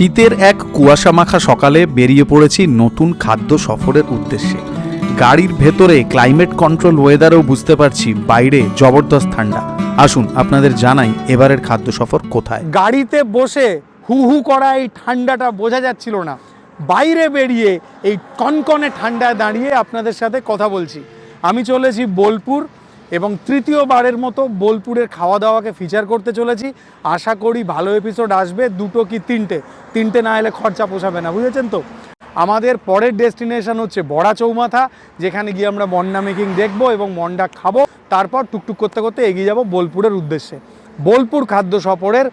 শীতের এক কুয়াশা মাখা সকালে বেরিয়ে পড়েছি নতুন খাদ্য সফরের উদ্দেশ্যে। গাড়ির ভেতরে ক্লাইমেট কন্ট্রোল ওয়েদারেও বুঝতে পারছি বাইরে জবরদস্ত ঠান্ডা। আসুন আপনাদের জানাই এবারের খাদ্য সফর কোথায়। গাড়িতে বসে হু হু করা এই ঠান্ডাটা বোঝা যাচ্ছিল না, বাইরে বেরিয়ে এই কনকনে ঠান্ডায় দাঁড়িয়ে আপনাদের সাথে কথা বলছি। আমি চলেছি বোলপুর এবং তৃতীয়বারের মতো বোলপুরের খাওয়া দাওয়াকে ফিচার করতে চলেছি। আশা করি ভালো এপিসোড আসবে, দুটো কি তিনটে না এলে খরচা পোষাবে না, বুঝেছেন তো। আমাদের পরের ডেস্টিনেশন হচ্ছে বড়া চৌমাথা, যেখানে গিয়ে আমরা মন্ডা মেকিং দেখবো এবং মন্ডা খাবো। তারপর টুকটুক করতে করতে এগিয়ে যাব বোলপুরের উদ্দেশ্যে। বোলপুর খাদ্য সফরের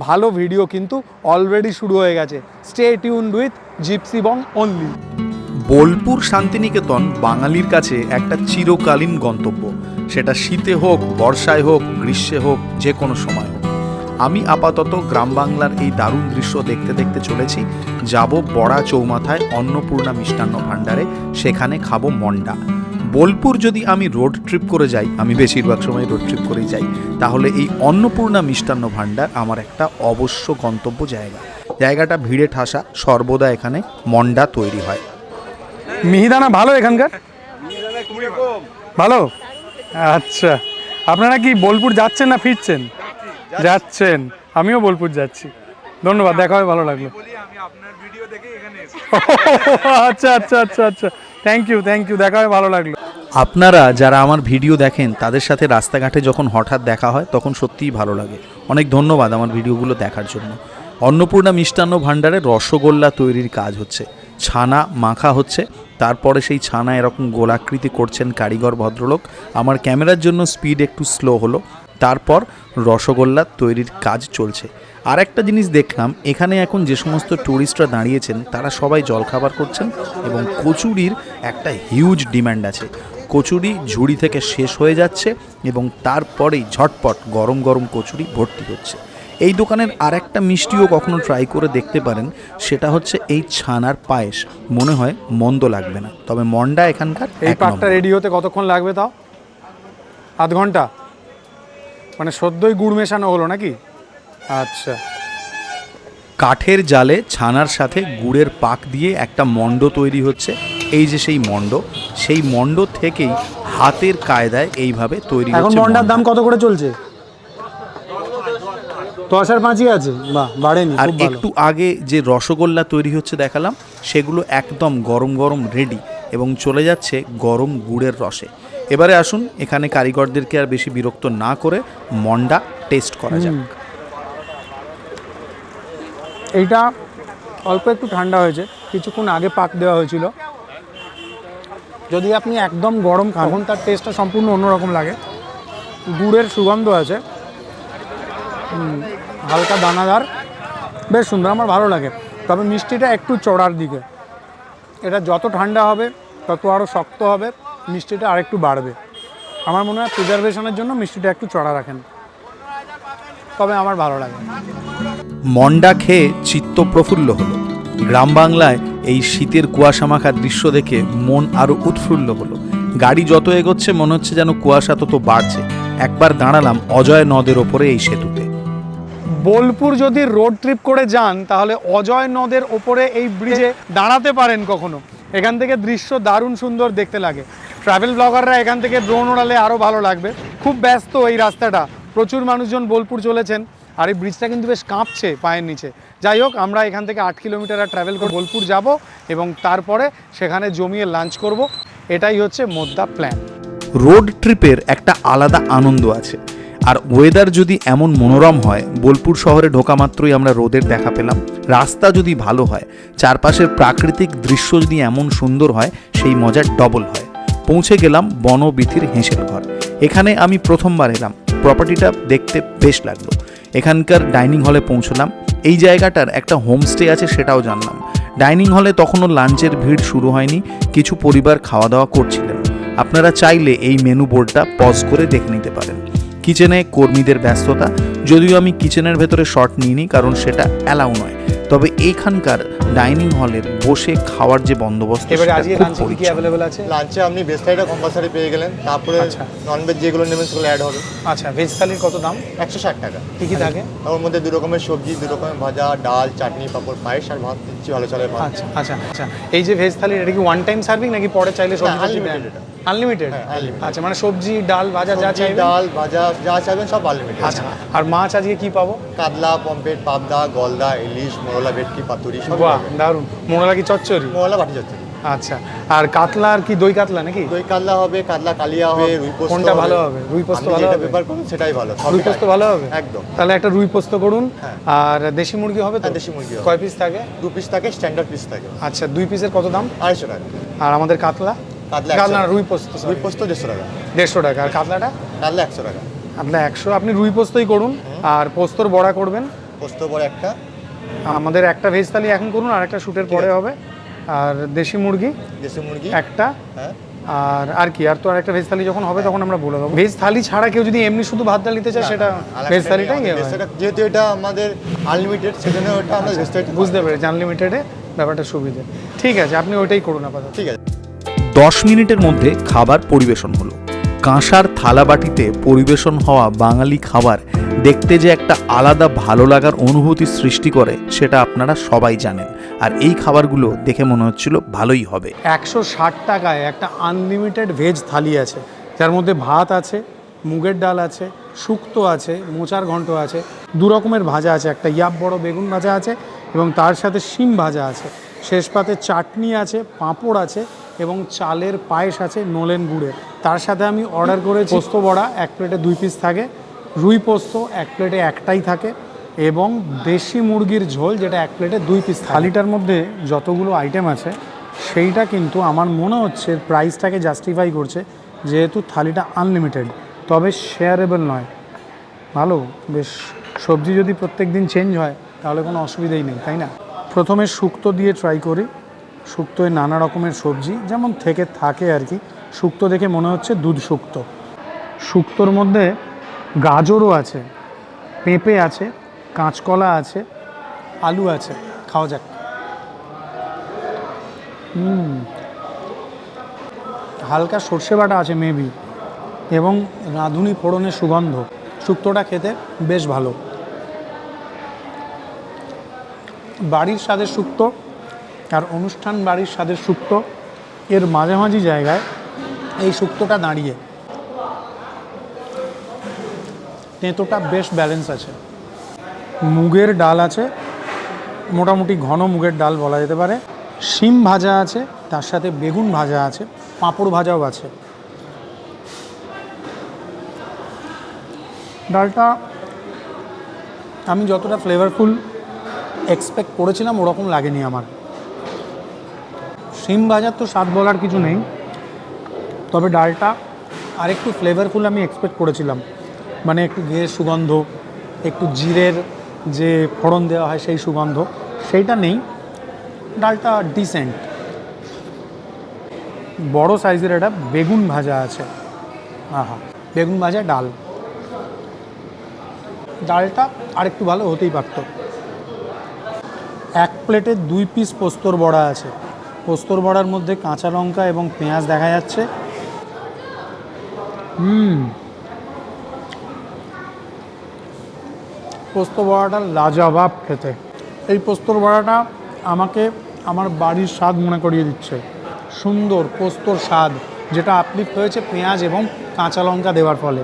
ভালো ভিডিও কিন্তু অলরেডি শুরু হয়ে গেছে। Stay tuned with Gypsy Bong only. Bolpur Shantiniketan বাঙালির কাছে একটা চিরকালীন গন্তব্য, সেটা শীতে হোক, বর্ষায় হোক, গ্রীষ্মে হোক, যে কোনো সময় হোক। আমি আপাতত গ্রাম বাংলার এই দারুণ দৃশ্য দেখতে দেখতে চলেছি। যাব বড়া চৌমাথায় অন্নপূর্ণা মিষ্টান্ন ভাণ্ডারে, সেখানে খাবো মন্ডা। বোলপুর যদি আমি রোড ট্রিপ করে যাই, আমি বেশিরভাগ সময় রোড ট্রিপ করেই যাই, তাহলে এই অন্নপূর্ণা মিষ্টান্ন ভাণ্ডার আমার একটা অবশ্য গন্তব্য জায়গা। জায়গাটা ভিড়ে ঠাসা, সর্বদা এখানে মন্ডা তৈরি হয়। মিহিদানা ভালো এখানকার? ভালো। আচ্ছা, আপনারা কি বোলপুর যাচ্ছেন না ফিরছেন? যাচ্ছেন, আমিও বোলপুর যাচ্ছি। ধন্যবাদ, দেখা হয়, ভালো লাগলো। আচ্ছা আচ্ছা আচ্ছা আচ্ছা, থ্যাংক ইউ, দেখা হয়, ভালো লাগলো। আপনারা যারা আমার ভিডিও দেখেন তাদের সাথে রাস্তাঘাটে যখন হঠাৎ দেখা হয় তখন সত্যিই ভালো লাগে। অনেক ধন্যবাদ আমার ভিডিওগুলো দেখার জন্য। অন্নপূর্ণা মিষ্টান্ন ভাণ্ডারে রসগোল্লা তৈরির কাজ হচ্ছে, ছানা মাখা হচ্ছে, তারপরে সেই ছানা এরকম গোলাকৃতি করছেন কারিগর ভদ্রলোক। আমার ক্যামেরার জন্য স্পিড একটু স্লো হলো। তারপর রসগোল্লা তৈরির কাজ চলছে। আর একটা জিনিস দেখলাম, এখানে এখন যে সমস্ত ট্যুরিস্টরা দাঁড়িয়েছেন তারা সবাই জলখাবার করছেন এবং কচুরির একটা হিউজ ডিম্যান্ড আছে। কচুরি ঝুড়ি থেকে শেষ হয়ে যাচ্ছে এবং তারপরেই ঝটপট গরম গরম কচুরি ভর্তি হচ্ছে। এই দোকানের আর একটা মিষ্টিও কখনো ট্রাই করে দেখতে পারেন, সেটা হচ্ছে এই ছানার পায়েস। মনে হয় মন্দ লাগবে না, তবে মন্ডা এখানকার। এই পাকটা রেডি হতে কতক্ষণ লাগবে তাও? আধ ঘন্টা? মানে সদ্যই গুড় মেশানো হলো নাকি? আচ্ছা। কাঠের জালে ছানার সাথে গুড়ের পাক দিয়ে একটা মণ্ড তৈরি হচ্ছে। এই যে সেই মণ্ড থেকেই হাতের কায়দায় এইভাবে তৈরি হচ্ছে। এখন মন্ডার দাম কত করে চলছে? 10-5 আছে? বাহ, বাড়েনি। আর একটু আগে যে রসগোল্লা তৈরি হচ্ছে দেখালাম, সেগুলো একদম গরম গরম রেডি এবং চলে যাচ্ছে গরম গুড়ের রসে। এবারে আসুন, এখানে কারিগরদেরকে আর বেশি বিরক্ত না করে মন্ডা টেস্ট করা যাক। এইটা অল্প একটু ঠান্ডা হয়েছে, কিছুক্ষণ আগে পাক দেওয়া হয়েছিল। যদি আপনি একদম গরম খান তখন তার টেস্টটা সম্পূর্ণ অন্যরকম লাগে। গুড়ের সুগন্ধ আছে, হালকা দানাদার, বেশ সুন্দর, আমার ভালো লাগে। তবে মিষ্টিটা একটু চড়ার দিকে। এটা যত ঠান্ডা হবে তত আরও শক্ত হবে, মিষ্টিটা আরেকটু বাড়বে। আমার মনে হয় প্রিজারভেশনের জন্য মিষ্টিটা একটু চড়া রাখেন, তবে আমার ভালো লাগে। মন্ডা খেয়ে চিত্ত প্রফুল্ল হলো। গ্রাম বাংলায় এই শীতের কুয়াশা মাখা দৃশ্য দেখে মন আরও উৎফুল্ল হলো। গাড়ি যত এগোচ্ছে মনে হচ্ছে যেন কুয়াশা তত বাড়ছে। একবার দাঁড়ালাম অজয় নদের ওপরে এই সেতুতে। বোলপুর যদি রোড ট্রিপ করে যান তাহলে অজয় নদের ওপরে এই ব্রিজে দাঁড়াতে পারেন কখনো। এখান থেকে দৃশ্য দারুণ সুন্দর দেখতে লাগে। ট্রাভেল ব্লগাররা এখান থেকে ড্রোন ওড়ালে আরও ভালো লাগবে। খুব ব্যস্ত এই রাস্তাটা, প্রচুর মানুষজন বোলপুর চলেছেন, আর এই ব্রিজটা কিন্তু বেশ কাঁপছে পায়ের নিচে। যাই হোক, আমরা এখান থেকে 8 কিলোমিটার ট্রাভেল করে বোলপুর যাব এবং তারপরে সেখানে জমিয়ে লাঞ্চ করব। এটাই হচ্ছে মোদ্দা প্ল্যান। রোড ট্রিপের একটা আলাদা আনন্দ আছে, আর ওয়েদার যদি এমন মনোরম হয়, বোলপুর শহরে ঢোকা মাত্রই আমরা রোদের দেখা পেলাম। রাস্তা যদি ভালো হয়, চারপাশের প্রাকৃতিক দৃশ্য যদি এমন সুন্দর হয়, সেই মজা ডবল হয়। পৌঁছে গেলাম বনবিথির হেঁসেল ঘর। এখানে আমি প্রথমবার এলাম, প্রপার্টিটা দেখতে বেশ লাগলো। এখানকার ডাইনিং হলে পৌঁছলাম। এই জায়গাটার একটা হোমস্টে আছে সেটাও জানলাম। ডাইনিং হলে তখনও লাঞ্চের ভিড় শুরু হয়নি, কিছু পরিবার খাওয়া দাওয়া করছিলেন। আপনারা চাইলে এই মেনু বোর্ডটা পজ করে দেখে নিতে পারেন। কিচেনে কর্মীদের ব্যস্ততা, যদিও আমি কিচেনের ভেতরে শট নিইনি, কারণ সেটা অ্যালাউ নয়। তবে এইখানকার ডাইনিং হলের বসে খাওয়ার যে বন্দোবস্ত এবারে সেটা আজকে খুব লাঞ্চে কি পরিচ্ছন্ন। অ্যাভেলেবল আছে? লাঞ্চে আপনি ভেজ থালিটা কম্পালসারি পেয়ে গেলেন, তারপরে আচ্ছা। ননভেজ যেগুলো নেবেন সেগুলো অ্যাড হবে। আচ্ছা, ভেজ থালির কত দাম? 160 টাকা। কি কি থাকে? ওর মধ্যে 2 রকমের সবজি, 2 রকমের ভাজা, ডাল, চাটনি, পাঁপড়, পায়েস আর ভাত দিচ্ছি, ভালো চলে ভাত। আচ্ছা আচ্ছা আচ্ছা, এই যে ভেজ থালি এটা কি ওয়ান টাইম সার্ভিং নাকি পরে চাইলে সবজি unlimited এটা। আনলিমিটেড? হ্যাঁ, unlimited। আচ্ছা, মানে সবজি ডাল ভাজা যা সবজি, চাইবেন। ডাল, ভাজা যা চাইবেন সব আনলিমিটেড। আচ্ছা, আর মাছ আজকে কি পাবো? কাতলা, পমফ্রেট, পাবদা, গলদা, ইলিশ, মোরলা, ভেটকি, পাতুরি সব বাহ, পাবেন। দারুন। মোড়লা কি চচ্চড়ি? মোরলা বাটি যাচ্ছে। আচ্ছা, আর কাতলা আর কি দই কাতলা নাকি? দই কাতলা হবে, কাতলা কালিয়া হবে, রুই পোস্ত কোনটা ভালো হবে? রুই পোস্ত আপনি ভালো যেটা হবে? প্রেফার করুন সেটাই ভালো। সবই রুই পোস্ত খাই। ভালো হবে? একদম। তাহলে একটা রুই পোস্ত করুন। হ্যাঁ। আর দেশি মুরগি হবে তো? হ্যাঁ, দেশি মুরগি হবে। কয় পিস থাকে? 2 পিস থাকে, স্ট্যান্ডার্ড পিস থাকে। আচ্ছা, 2 পিসের কত দাম? 250 টাকা। আর আমাদের কাতলা? কাতলা কাতলা 100 না, রুই পোস্ত রুই পোস্ত 150 টাকা। 150 টাকা। আর কাতলাটা? কাতলা 100 টাকা। আপনার 100। আপনি রুই পোস্তই করুন আর পোস্তর বড়া করবেন। পোস্ত বড় একটা, আমাদের একটা ভেজ থালি এখন করুন, আর একটা শুটের পরে আছে। হবে। আর দেশি মুরগি দেশি মুরগি একটা। হ্যাঁ। আর কি, আর তো আর একটা ভেজ থালি যখন হবে তখন আমরা বলে দেবো। ভেজ থালি ছাড়া কেউ যদি এমনি শুধু ভাত ডাল নিতে চায় সেটা আরেকটা ভেজ নেই, থালিটাই আমাদের হয়। ভেজ থালিটা যেহেতু এটা আমাদের আনলিমিটেড, সেজন্য ওটা আমরা ভেজ থালিটা বুঝতে পেরেছি, আনলিমিটেডে ব্যাপারটা সুবিধে। ঠিক আছে, আপনি ওইটাই করুন আপাতত। ঠিক আছে। 10 মিনিটের মধ্যে খাবার পরিবেশন হলো। কাঁসার থালাবাটিতে পরিবেশন হওয়া বাঙালি খাবার দেখতে যে একটা আলাদা ভালো লাগার অনুভূতি সৃষ্টি করে সেটা আপনারা সবাই জানেন। আর এই খাবারগুলো দেখে মনে হচ্ছিল ভালোই হবে। 160 টাকায় একটা আনলিমিটেড ভেজ থালি আছে, যার মধ্যে ভাত আছে, মুগের ডাল আছে, শুক্তো আছে, মোচার ঘন্ট আছে, 2 রকমের ভাজা আছে, একটা ইয়াব বড় বেগুন ভাজা আছে এবং তার সাথে শিম ভাজা আছে, শেষ পাতে চাটনি আছে, পাঁপড় আছে এবং চালের পায়েস আছে নলেন গুড়ের। তার সাথে আমি অর্ডার করেছি পোস্ত বড়া, 1 প্লেটে 2 পিস থাকে, রুই পোস্ত 1 প্লেটে একটাই থাকে এবং দেশি মুরগির ঝোল যেটা 1 প্লেটে 2 পিস। থালিটার মধ্যে যতগুলো আইটেম আছে সেইটা কিন্তু আমার মনে হচ্ছে প্রাইসটাকে জাস্টিফাই করছে, যেহেতু থালিটা আনলিমিটেড, তবে শেয়ারেবল নয়। ভালো, বেশ। সবজি যদি প্রত্যেক দিন চেঞ্জ হয় তাহলে কোনো অসুবিধাই নেই, তাই না? প্রথমে শুক্তো দিয়ে ট্রাই করি। শুক্তোয় নানা রকমের সবজি যেমন থেকে থাকে আর কি। শুক্তো দেখে মনে হচ্ছে দুধ শুক্তো। শুক্তোর মধ্যে গাজরও আছে, পেঁপে আছে, কাঁচকলা আছে, আলু আছে। খাওয়া যাক। হালকা সর্ষে বাটা আছে মেবি, এবং রাঁধুনি ফোড়নের সুগন্ধ। শুক্তোটা খেতে বেশ ভালো। বাড়ির স্বাদের শুক্তো আর অনুষ্ঠান বাড়ির স্বাদের শুক্তো এর মাঝামাঝি জায়গায় এই শুক্তোটা দাঁড়িয়ে। তেঁতোটা বেশ ব্যালেন্স আছে। মুগের ডাল আছে, মোটামুটি ঘন মুগের ডাল বলা যেতে পারে। শিম ভাজা আছে, তার সাথে বেগুন ভাজা আছে, পাঁপড় ভাজাও আছে। ডালটা আমি যতটা ফ্লেভারফুল এক্সপেক্ট করেছিলাম ওরকম লাগেনি আমার। শিম ভাজার তো স্বাদ বলার কিছু নেই, তবে ডালটা আরেকটু ফ্লেভারফুল আমি এক্সপেক্ট করেছিলাম। মানে একটু ঘিয়ের সুগন্ধ, একটু জিরের যে ফোড়ন দেওয়া হয় সেই সুগন্ধ, সেইটা নেই। ডালটা ডিসেন্ট। বড় সাইজের একটা বেগুন ভাজা আছে। আহা, বেগুন ভাজা ডাল। ডালটা আরেকটু ভালো হতেই পারত। 1 প্লেটে 2 পিস পোস্তর বড়া আছে। পোস্তর বড়ার মধ্যে কাঁচা লঙ্কা এবং পেঁয়াজ দেখা যাচ্ছে। পোস্ত বড়াটা লাজবাব খেতে। এই পোস্তর বড়াটা আমাকে আমার বাড়ির স্বাদ মনে করিয়ে দিচ্ছে। সুন্দর পোস্তর স্বাদ, যেটা আপলিফ্ট হয়েছে পেঁয়াজ এবং কাঁচা লঙ্কা দেওয়ার ফলে।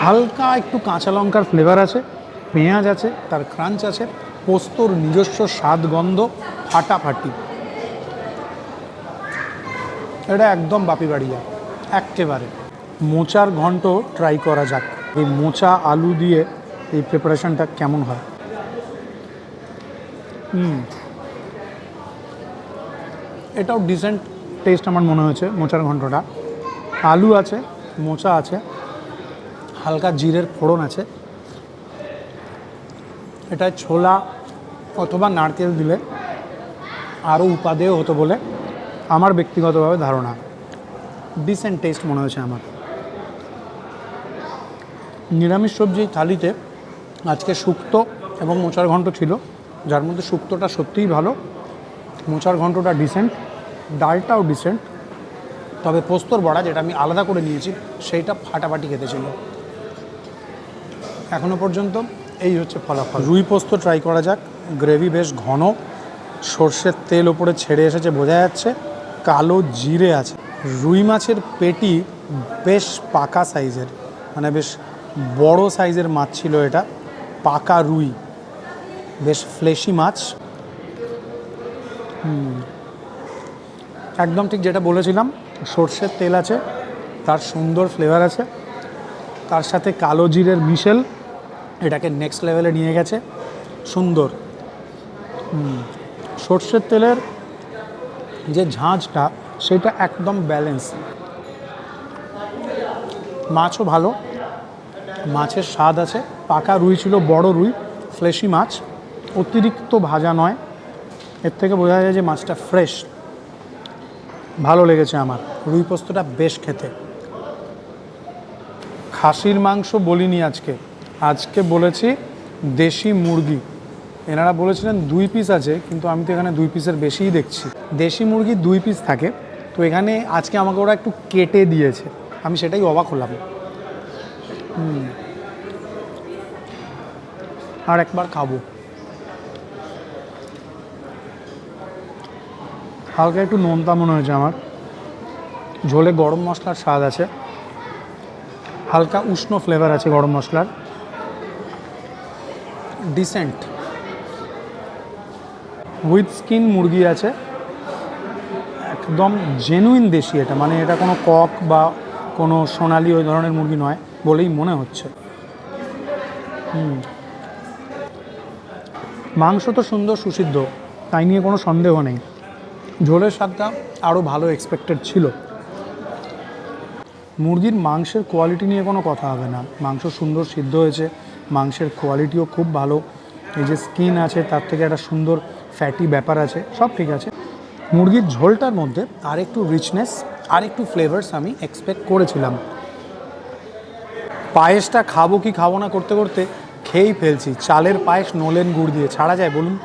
হালকা একটু কাঁচা লঙ্কার ফ্লেভার আছে, পেঁয়াজ আছে, তার ক্রাঞ্চ আছে, পোস্তর নিজস্ব স্বাদ গন্ধ ফাটাফাটি। এটা একদম বাপি বাড়িয়া একেবারে। মোচার ঘন্ট ট্রাই করা যাক। এই মোচা আলু দিয়ে এই প্রিপারেশনটা কেমন হয়। এটাও ডিসেন্ট টেস্ট আমার মনে হয়েছে মোচার ঘন্টটা। আলু আছে, মোচা আছে, হালকা জিরের ফোড়ন আছে। এটায় ছোলা অথবা নারকেল দিলে আরও উপাদেয় হতো বলে আমার ব্যক্তিগতভাবে ধারণা। ডিসেন্ট টেস্ট মনে হয়েছে আমার। নিরামিষ সবজি থালিতে আজকে শুক্তো এবং মোচার ঘন্ট ছিল, যার মধ্যে শুক্তোটা সত্যিই ভালো, মোচার ঘন্টটা ডিসেন্ট, ডালটাও ডিসেন্ট। তবে পোস্তর বড়া যেটা আমি আলাদা করে নিয়েছি সেইটা ফাটাফাটি খেতে ছিল। এখনও পর্যন্ত এই হচ্ছে ফলাফল। রুই পোস্ত ট্রাই করা যাক। গ্রেভি বেশ ঘন, সর্ষের তেল ওপরে ছেড়ে এসেছে বোঝা যাচ্ছে, কালো জিরে আছে। রুই মাছের পেটি বেশ পাকা সাইজের, মানে বেশ বড় সাইজের মাছ ছিল এটা, পাকা রুই, বেশ ফ্লেশি মাছ। একদম ঠিক যেটা বলেছিলাম, সর্ষের তেল আছে, তার সুন্দর ফ্লেভার আছে, তার সাথে কালো জিরের মিশেল এটাকে নেক্সট লেভেলে নিয়ে গেছে, সুন্দর। সর্ষের তেলের যে ঝাঁঝটা সেটা একদম ব্যালেন্স। মাছও ভালো, মাছের স্বাদ আছে, পাকা রুই ছিল, বড় রুই, ফ্লেশি মাছ, অতিরিক্ত ভাজা নয়, এর থেকে বোঝা যায় যে মাছটা ফ্রেশ। ভালো লেগেছে আমার, রুই পোস্তটা বেশ খেতে। খাসির মাংস বলিনি আজকে বলেছি দেশি মুরগি। এনারা বলেছিলেন 2 পিস আছে, কিন্তু আমি তো এখানে 2 পিসের বেশিই দেখছি। দেশি মুরগি 2 পিস থাকে, তো এখানে আজকে আমাকে ওরা একটু কেটে দিয়েছে, আমি সেটাই অবাক হলাম। আর একবার খাবো। হালকা একটু নোনতা মনে হয়েছে আমার, ঝোলে গরম মশলার স্বাদ আছে, হালকা উষ্ণ ফ্লেভার আছে গরম মশলার, ডিসেন্ট। উইথ স্কিন মুরগি আছে, একদম জেনুইন দেশি এটা, মানে এটা কোনো কক বা কোনো সোনালি ওই ধরনের মুরগি নয় বলেই মনে হচ্ছে। মাংস তো সুন্দর সুসিদ্ধ, তাই নিয়ে কোনো সন্দেহ নেই। ঝোলের স্বাদটা আরও ভালো এক্সপেক্টেড ছিল। মুরগির মাংসের কোয়ালিটি নিয়ে কোনো কথা হবে না, মাংস সুন্দর সিদ্ধ হয়েছে, মাংসের কোয়ালিটিও খুব ভালো, এই যে স্কিন আছে তার থেকে একটা সুন্দর ফ্যাটি ব্যাপার আছে, সব ঠিক আছে। মুরগির ঝোলটার মধ্যে আর একটু রিচনেস, আর একটু ফ্লেভার্স আমি এক্সপেক্ট করেছিলাম। পায়েসটা খাবো কি খাবো না করতে করতে খেয়েই ফেলছি। চালের পায়েস নলেন গুড় দিয়ে ছাড়া যায় বলুন?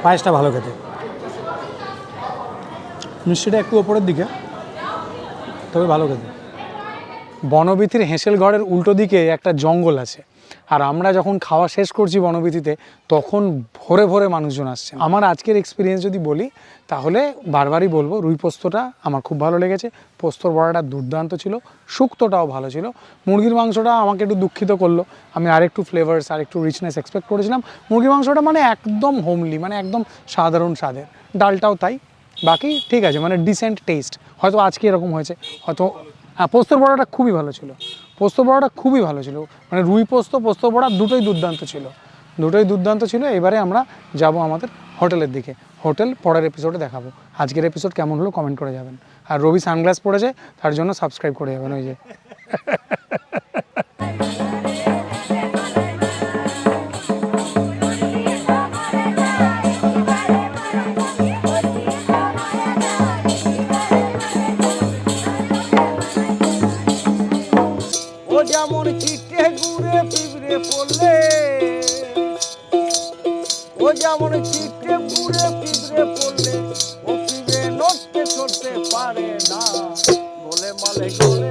পায়েসটা ভালো খেতে, মিষ্টিটা একটু ওপরের দিকে, তবে ভালো খেতে। বনবীথির হেঁসেল ঘরের উল্টো দিকে একটা জঙ্গল আছে, আর আমরা যখন খাওয়া শেষ করছি বনবীথিতে তখন ভোরে ভোরে মানুষজন আসছে। আমার আজকের এক্সপিরিয়েন্স যদি বলি তাহলে বারবারই বলবো রুই পোস্তটা আমার খুব ভালো লেগেছে, পোস্তর বড়াটা দুর্দান্ত ছিল, শুক্তোটাও ভালো ছিল। মুরগির মাংসটা আমাকে একটু দুঃখিত করলো, আমি আরেকটু ফ্লেভার্স আর একটু রিচনেস এক্সপেক্ট করেছিলাম। মুরগির মাংসটা মানে একদম হোমলি, মানে একদম সাধারণ স্বাদের, ডালটাও তাই, বাকি ঠিক আছে, মানে ডিসেন্ট টেস্ট। হয়তো আজকে এরকম হয়েছে, হয়তো। হ্যাঁ, পোস্তর বড়াটা খুবই ভালো ছিল, পোস্তর বড়াটা খুবই ভালো ছিল, মানে রুই পোস্ত পোস্তর বড়া দুটোই দুর্দান্ত ছিল। এবারে আমরা যাব আমাদের হোটেলের দিকে, হোটেল পরের এপিসোডে দেখাবো। আজকের এপিসোড কেমন হলো কমেন্ট করে যাবেন, আর রবি সানগ্লাস পড়েছে তার জন্য সাবস্ক্রাইব করে যাবেন, ওই যে। যেমন চিটে ঘুরে পিঁপড়ে পড়লে, ও যেমন চিটে ঘুরে পিঁপড়ে পড়লে, ও পিঁপড়ে নড়তে চড়তে পারে না, গোলে মালে গোলে